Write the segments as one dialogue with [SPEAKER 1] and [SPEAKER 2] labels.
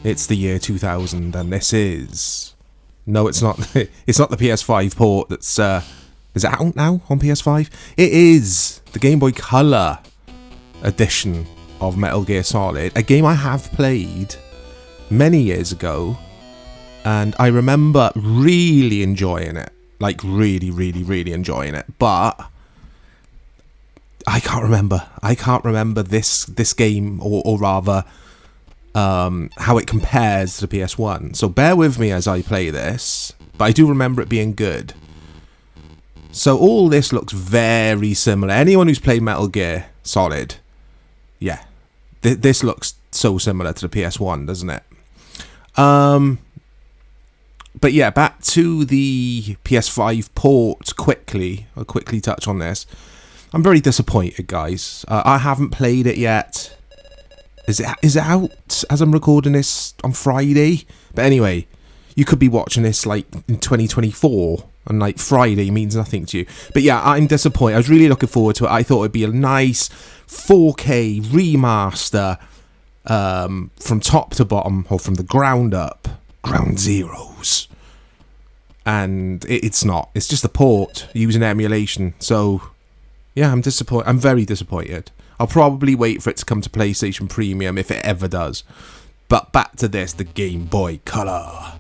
[SPEAKER 1] It's the year 2000, and this is... No, it's not. It's not the PS5 port that's... Is it out now on PS5? It is the Game Boy Color edition of Metal Gear Solid, a game I have played many years ago, and I remember really enjoying it. Like, really, really, really enjoying it. But I can't remember. I can't remember this game, or rather... how it compares to the PS1. So bear with me as I play this, but I do remember it being good. So all this looks very similar. Anyone who's played Metal Gear Solid, yeah, this looks so similar to the PS1, doesn't it? But yeah, back to the PS5 port quickly. I'll quickly touch on this. I'm very disappointed, guys. I haven't played it yet. Is it out as I'm recording this on Friday? But anyway, you could be watching this like in 2024, and like Friday means nothing to you. But yeah, I'm disappointed. I was really looking forward to it. I thought it'd be a nice 4K remaster from top to bottom, or from the ground up, ground zeros. And it's not. It's just a port using emulation. So yeah, I'm disappointed. I'm very disappointed. I'll probably wait for it to come to PlayStation Premium if it ever does. But back to this, the Game Boy Color.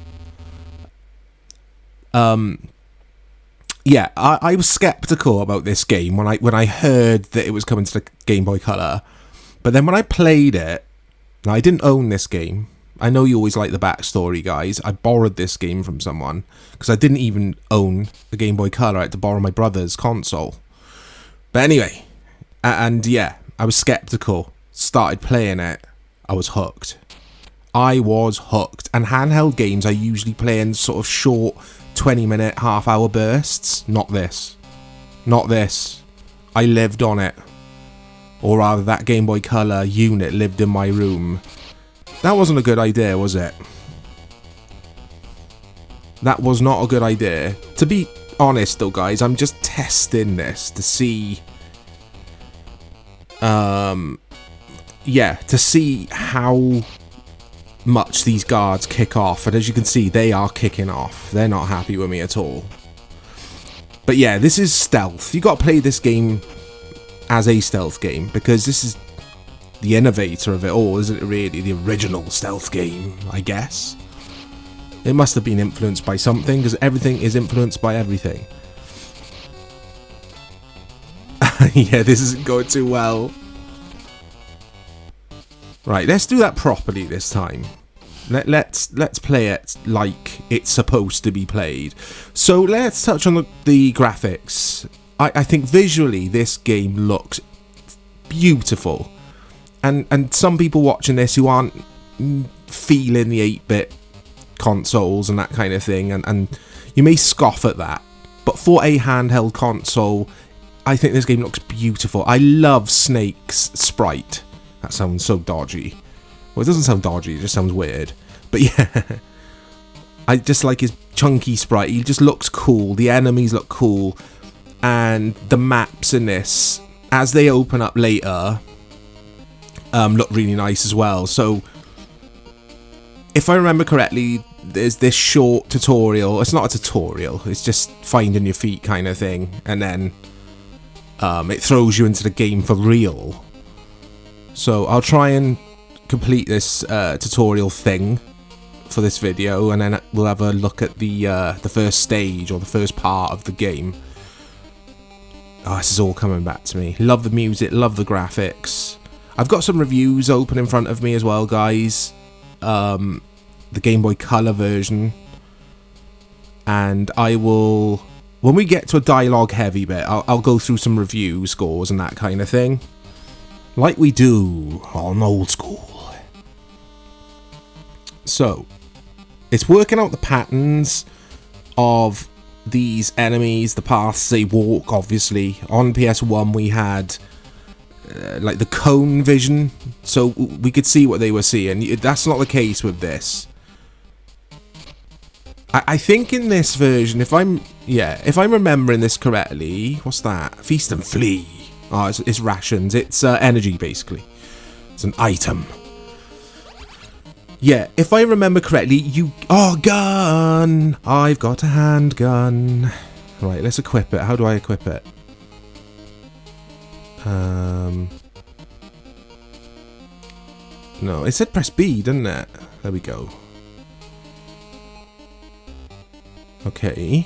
[SPEAKER 1] Yeah, I was skeptical about this game when I heard that it was coming to the Game Boy Color. But then when I played it, now I didn't own this game. I know you always like the backstory, guys. I borrowed this game from someone because I didn't even own the Game Boy Color. I had to borrow my brother's console. But anyway, and yeah, I was skeptical, started playing it, I was hooked. I was hooked. And handheld games I usually play in sort of short 20-minute, half-hour bursts. Not this. Not this. I lived on it. Or rather, that Game Boy Color unit lived in my room. That wasn't a good idea, was it? That was not a good idea. To be honest though, guys, I'm just testing this to see... yeah, to see how much these guards kick off, and as you can see, they are kicking off. They're not happy with me at all. But yeah, this is stealth. You got to play this game as a stealth game, because this is the innovator of it all, isn't it really? The original stealth game, I guess. It must have been influenced by something, because everything is influenced by everything. Yeah, this isn't going too well. Right, let's do that properly this time. Let's play it like it's supposed to be played. So let's touch on the graphics. I think visually this game looks beautiful. And some people watching this who aren't feeling the 8-bit consoles and that kind of thing, and you may scoff at that. But for a handheld console, I think this game looks beautiful. I love Snake's sprite. That sounds so dodgy. Well, it doesn't sound dodgy, it just sounds weird. But yeah, I just like his chunky sprite. He just looks cool. The enemies look cool. And the maps in this, as they open up later, look really nice as well. So, if I remember correctly, there's this short tutorial. It's not a tutorial, it's just finding your feet kind of thing. And then it throws you into the game for real. So I'll try and complete this tutorial thing for this video, and then we'll have a look at the first stage, or the first part of the game. Oh, this is all coming back to me. Love the music, love the graphics. I've got some reviews open in front of me as well, guys. The Game Boy Color version. And I will... When we get to a dialogue heavy bit, I'll go through some review scores and that kind of thing. Like we do on Old School. So, it's working out the patterns of these enemies, the paths they walk, obviously. On PS1 we had like the cone vision, so we could see what they were seeing. That's not the case with this. I think in this version, if I'm remembering this correctly, what's that? Feast and Flee. Oh, it's rations. It's energy, basically. It's an item. Yeah, if I remember correctly, oh, gun! I've got a handgun. Right, let's equip it. How do I equip it? No, it said press B, didn't it? There we go. Okay.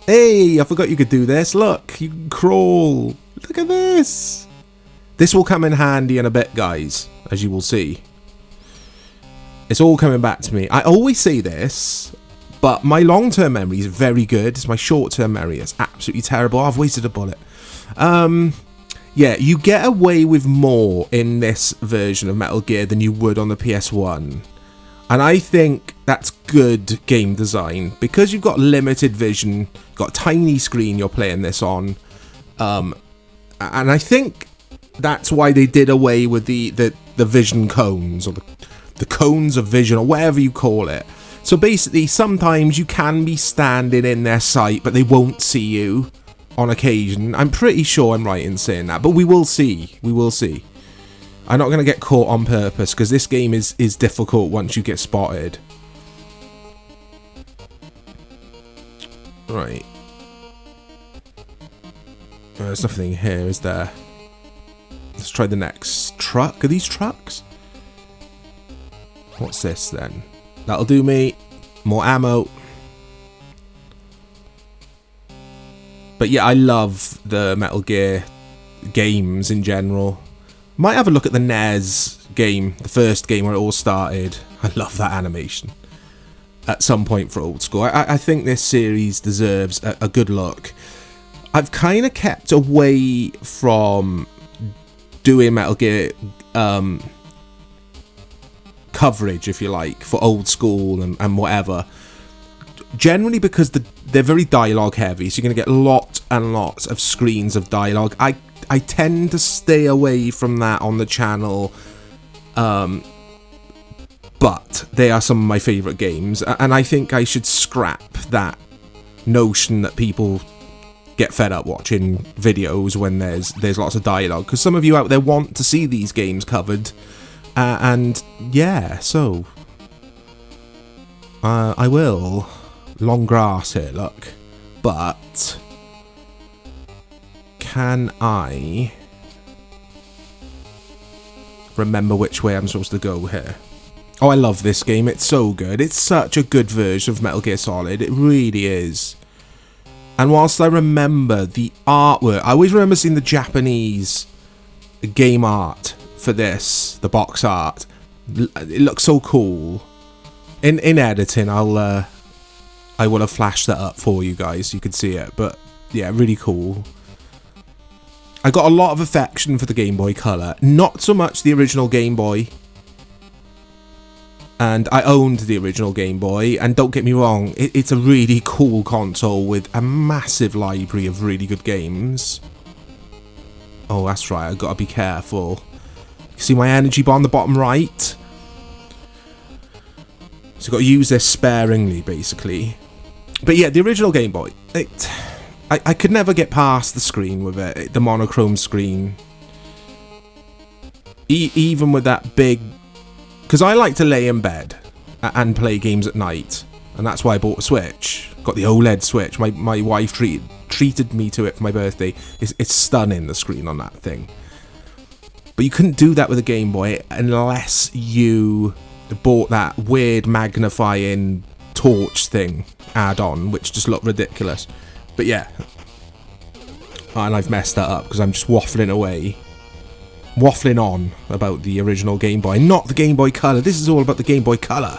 [SPEAKER 1] Hey, I forgot you could do this. Look, you can crawl. Look at this. This will come in handy in a bit, guys, as you will see. It's all coming back to me. I always say this, but my long-term memory is very good. It's my short-term memory. It's absolutely terrible. I've wasted a bullet. Yeah, you get away with more in this version of Metal Gear than you would on the PS1. And I think that's good game design. Because you've got limited vision, got a tiny screen you're playing this on. And I think that's why they did away with the vision cones, or the cones of vision, or whatever you call it. So basically, sometimes you can be standing in their sight, but they won't see you on occasion. I'm pretty sure I'm right in saying that, but we will see. We will see. I'm not going to get caught on purpose, because this game is difficult once you get spotted. Right. There's nothing here, is there? Let's try the next truck. Are these trucks? What's this then? That'll do me. More ammo. But yeah, I love the Metal Gear games in general. Might have a look at the NES game, the first game where it all started. I love that animation. At some point for old school. I think this series deserves a good look. I've kind of kept away from doing Metal Gear coverage, if you like, for old school and whatever. Generally because they're very dialogue heavy, so you're going to get lots and lots of screens of dialogue. I tend to stay away from that on the channel, but they are some of my favourite games, and I think I should scrap that notion that people get fed up watching videos when there's lots of dialogue, because some of you out there want to see these games covered, and yeah, so I will. Long grass here, look. But can I remember which way I'm supposed to go here? Oh, I love this game. It's so good. It's such a good version of Metal Gear Solid. It really is. And whilst I remember the artwork, I always remember seeing the Japanese game art for this, the box art. It looks so cool. In editing, I will have flashed that up for you guys so you could see it, but yeah, really cool. I got a lot of affection for the Game Boy Color, not so much the original Game Boy, and I owned the original Game Boy, and don't get me wrong, it's a really cool console with a massive library of really good games. Oh, that's right, I've got to be careful. See my energy bar on the bottom right? So I've got to use this sparingly, basically. But yeah, the original Game Boy, I could never get past the screen with it, the monochrome screen. Even with that big... Because I like to lay in bed and play games at night, and that's why I bought a Switch. Got the OLED Switch. My wife treated me to it for my birthday. It's stunning, the screen on that thing. But you couldn't do that with a Game Boy unless you bought that weird magnifying torch thing add-on, which just looked ridiculous. But yeah, and I've messed that up because I'm just waffling on about the original Game Boy, not the Game Boy Color. This is all about the Game Boy Color,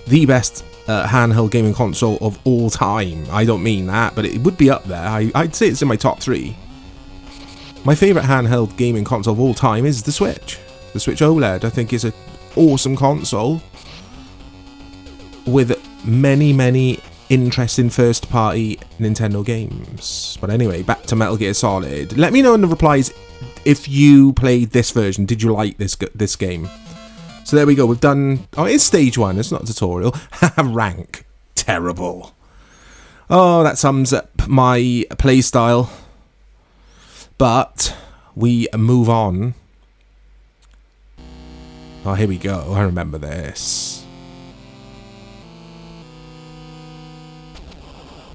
[SPEAKER 1] the best handheld gaming console of all time. I don't mean that, but it would be up there. I'd say it's in my top 3. My favourite handheld gaming console of all time is the Switch. The Switch OLED, I think, is an awesome console with many interesting first-party Nintendo games. But anyway, back to Metal Gear Solid. Let me know in the replies if you played this version. Did you like this game? So there we go. We've done... Oh, it's stage 1. It's not a tutorial. Rank. Terrible. Oh, that sums up my playstyle. But we move on. Oh, here we go. I remember this.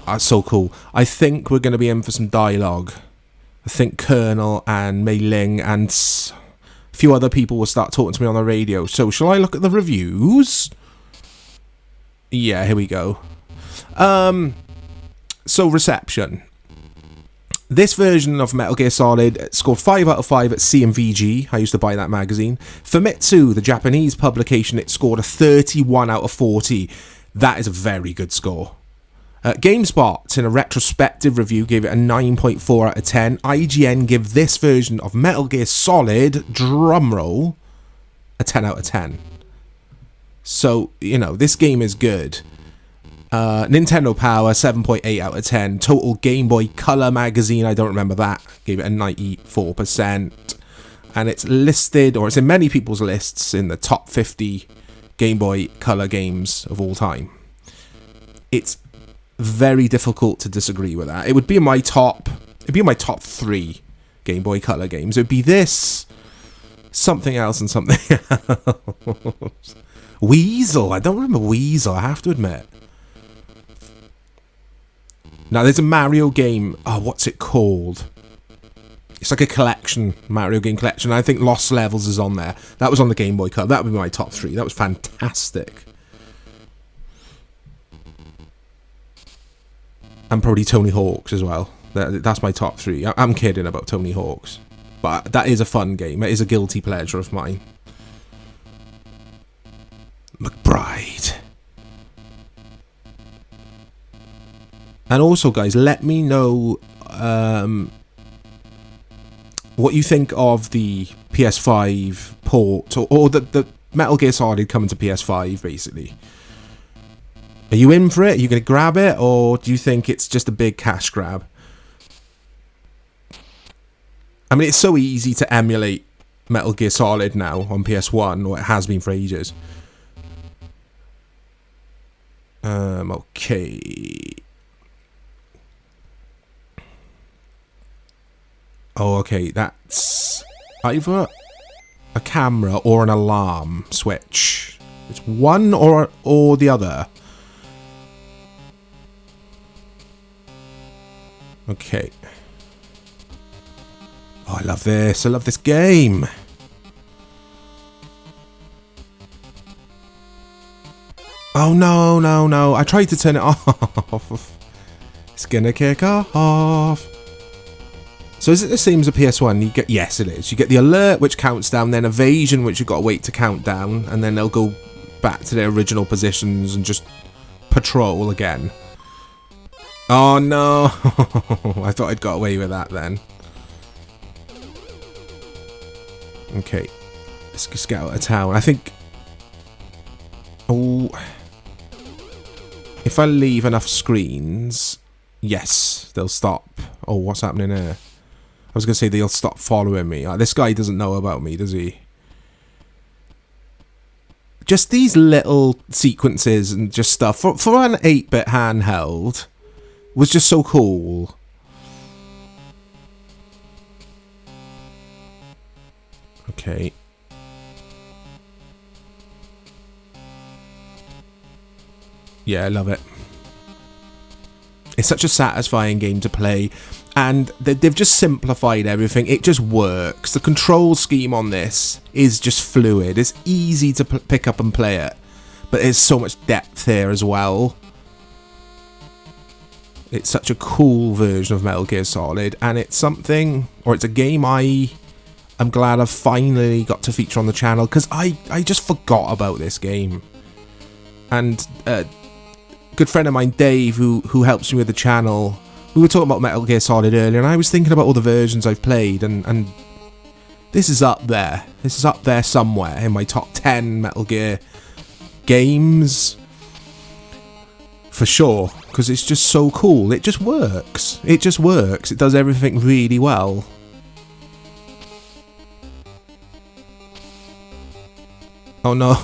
[SPEAKER 1] That's so cool. I think we're going to be in for some dialogue. I think Colonel and Mei Ling and a few other people will start talking to me on the radio. So, shall I look at the reviews? Yeah, here we go. So, reception. This version of Metal Gear Solid scored 5 out of 5 at CMVG. I used to buy that magazine. Famitsu, the Japanese publication, it scored a 31 out of 40. That is a very good score. GameSpot, in a retrospective review, gave it a 9.4 out of 10. IGN give this version of Metal Gear Solid, drumroll, a 10 out of 10. So, you know, this game is good. Nintendo Power, 7.8 out of 10. Total Game Boy Color magazine, I don't remember that, gave it a 94%. And it's listed, or it's in many people's lists, in the top 50 Game Boy Color games of all time. It's very difficult to disagree with that. It would be in my top 3 Game Boy Color games. It would be this, something else, and something else. Weasel, I don't remember Weasel, I have to admit. Now, there's a Mario game. Oh, what's it called? It's like a collection, Mario game collection. I think Lost Levels is on there. That was on the Game Boy Color. That would be my top 3. That was fantastic. And probably Tony Hawk's as well. That's my top 3. I'm kidding about Tony Hawk's. But that is a fun game. It is a guilty pleasure of mine. McBride. And also, guys, let me know what you think of the PS5 port, or the Metal Gear Solid coming to PS5, basically. Are you in for it? Are you going to grab it? Or do you think it's just a big cash grab? I mean, it's so easy to emulate Metal Gear Solid now on PS1, or it has been for ages. Okay. Oh, okay. That's either a camera or an alarm switch. It's one or the other. Okay. Oh, I love this. I love this game. Oh, no, no, no. I tried to turn it off. It's gonna kick off. So is it the same as a PS1? You get, yes, it is. You get the alert, which counts down, then evasion, which you've got to wait to count down, and then they'll go back to their original positions and just patrol again. Oh, no. I thought I'd got away with that then. Okay. Let's just get out of town. I think... Oh... If I leave enough screens... Yes, they'll stop. Oh, what's happening here? I was going to say they'll stop following me. This guy doesn't know about me, does he? Just these little sequences and just stuff. For an 8-bit handheld... was just so cool. Okay. Yeah, I love it. It's such a satisfying game to play, and they've just simplified everything. It just works. The control scheme on this is just fluid. It's easy to pick up and play it, but there's so much depth here as well. It's such a cool version of Metal Gear Solid, and it's something, or it's a game I'm glad I've finally got to feature on the channel, because I just forgot about this game. And a good friend of mine, Dave, who helps me with the channel, we were talking about Metal Gear Solid earlier, and I was thinking about all the versions I've played, and this is up there. This is up there somewhere in my top 10 Metal Gear games. For sure, because it's just so cool. It just works. It just works. It does everything really well. Oh no.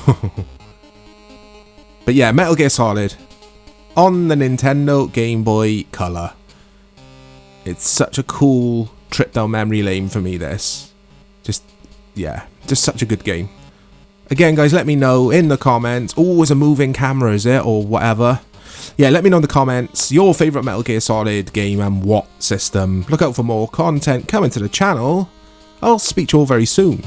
[SPEAKER 1] But yeah, Metal Gear Solid on the Nintendo Game Boy Color. It's such a cool trip down memory lane for me, this. Just such a good game. Again, guys, let me know in the comments. Oh, it's a moving camera, is it? Or whatever. Yeah, let me know in the comments your favourite Metal Gear Solid game and what system. Look out for more content coming to the channel. I'll speak to you all very soon.